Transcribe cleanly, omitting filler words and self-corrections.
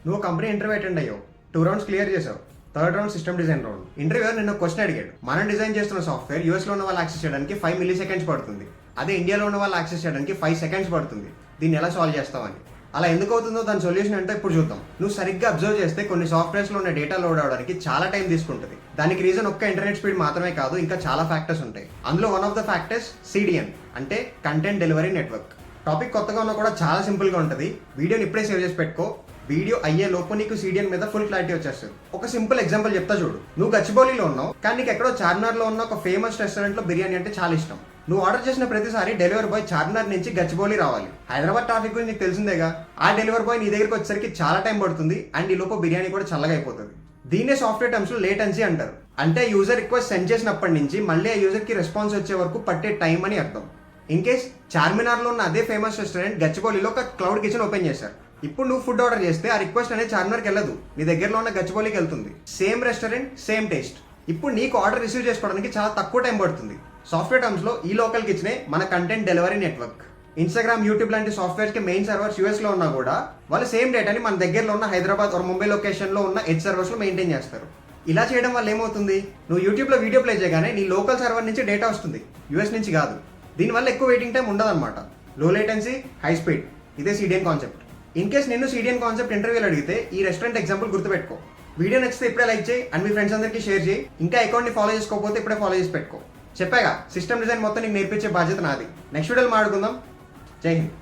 నువ్వు company interview attend అయ్యావు, 2 rounds clear చేసావు, third round system design round. Interview నిన్న క్వశ్చన్ అడిగాడు, మనం డిజైన్ చేస్తున్న సాఫ్ట్వేర్ యూఎస్ లో ఉన్న వాళ్ళు యాక్సెస్ చేయడానికి 5 మిల్లీ సెకండ్స్ పడుతుంది, అదే ఇండియాలో ఉన్న వాళ్ళు యాక్సెస్ చేయడానికి 5 సెకండ్స్ పడుతుంది, దీన్ని ఎలా సాల్వ్ చేస్తామని. అలా ఎందుకు అవుతుందో దాని సొల్యూషన్ అంటే ఇప్పుడు చూద్దాం. నువ్వు సరిగ్గా అబ్జర్వ్ చేస్తే కొన్ని సాఫ్ట్వేర్స్ లో ఉన్న డేటా లోడ్ అవడానికి చాలా టైం తీసుకుంటుంది. దానికి రీజన్ ఒక్క ఇంటర్నెట్ స్పీడ్ మాత్రమే కాదు, ఇంకా చాలా ఫ్యాక్టర్స్ ఉంటాయి. అందులో one of the factors CDN అంటే కంటెంట్ డెలివరీ నెట్వర్క్. టాపిక్ కొత్తగా ఉన్నా కూడా చాలా సింపుల్ గా ఉంటుంది. వీడియోని ఇప్పుడే సేవ్ చేసి పెట్టుకో, వీడియో అయ్యే లోపు నీకు CDN మీద ఫుల్ క్లారిటీ వచ్చేస్తుంది. ఒక సింపుల్ ఎగ్జాంపుల్ చెప్తా చూడు. నువ్వు గచ్చిబౌలిలో ఉన్నావు, కానీ నీకు ఎక్కడో చార్మినార్ లో ఉన్న ఒక ఫేమస్ రెస్టారెంట్ లో బిర్యానీ అంటే చాలా ఇష్టం. నువ్వు ఆర్డర్ చేసిన ప్రతిసారి డెలివరీ బాయ్ చార్మినార్ నుంచి గచ్చిబౌలి రావాలి. హైదరాబాద్ ట్రాఫిక్ గురించి నీకు తెలిసిందేగా. ఆ డెలివరీ బాయ్ నీ దగ్గరికి వచ్చేసరికి చాలా టైం పడుతుంది, అండ్ ఈ లోపు బిర్యానీ కూడా చల్లగా అయిపోతుంది. దీన్నే సాఫ్ట్వేర్ టర్మ్స్ లో లేటెన్సీ అంటారు. అంటే యూజర్ రిక్వెస్ట్ సెండ్ చేసినప్పటి నుంచి మళ్ళీ ఆ యూజర్ కి రెస్పాన్స్ వచ్చే వరకు పట్టే టైం అని అర్థం. ఇన్ కేస్ చార్మినార్ లో ఉన్న అదే ఫేమస్ రెస్టారెంట్ గచ్చిబౌలిలో ఒక క్లౌడ్ కిచెన్ ఓపెన్ చేశారు. ఇప్పుడు నువ్వు ఫుడ్ ఆర్డర్ చేస్తే ఆ రిక్వెస్ట్ అనేది చార్మినార్కి వెళ్ళదు, నీ దగ్గరలో ఉన్న గచ్చిబౌలికి వెళ్తుంది. Same restaurant, same taste. ఇప్పుడు నీకు ఆర్డర్ రిసీవ్ చేసుకోవడానికి చాలా తక్కువ టైం పడుతుంది. సాఫ్ట్వేర్ టర్మ్స్ లో ఈ లోకల్ కిచెనే మన content delivery network. Instagram, YouTube లాంటి సాఫ్ట్వేర్స్ కి మెయిన్ సర్వర్స్ యూఎస్ లో ఉన్నా కూడా వాళ్ళు సేమ్ డేటాని మన దగ్గరలో ఉన్న హైదరాబాద్ ఆర్ ముంబై లొకేషన్ లో ఉన్న ఎడ్జ్ సర్వర్స్ లో మెయింటైన్ చేస్తారు. ఇలా చేయడం వల్ల ఏమవుతుంది, నువ్వు యూట్యూబ్ లో వీడియో ప్లే చేయగానే నీ లోకల్ సర్వర్ నుంచి డేటా వస్తుంది, యూఎస్ నుంచి కాదు. దీనివల్ల ఎక్కువ వెయిటింగ్ టైం ఉండదన్నమాట. లో లేటెన్సీ, హై స్పీడ్. ఇదే CDN కాన్సెప్ట్. ఇన్ కేస్ నిన్ను CDN కాన్సెప్ట్ ఇంటర్వ్యూలు అడిగితే ఈ రెస్టారెంట్ ఎగ్జాంపుల్ గుర్తుపెట్టుకో. వీడియో నచ్చితే ఇప్పుడే లైక్ చేయి, అండ్ మీ ఫ్రెండ్స్ అందరికీ షేర్ చేయి. ఇంకా అకౌంట్ ని ఫాలో చేసుకోకపోతే ఇప్పుడే ఫాలో చేసి పెట్టుకో. చెప్పాగా, సిస్టమ్ డిజైన్ మొత్తం నీకు నేర్పించే బాధ్యత నాది. నెక్స్ట్ వీడియోలో మాట్లాడుకుందాం. జై హింద్.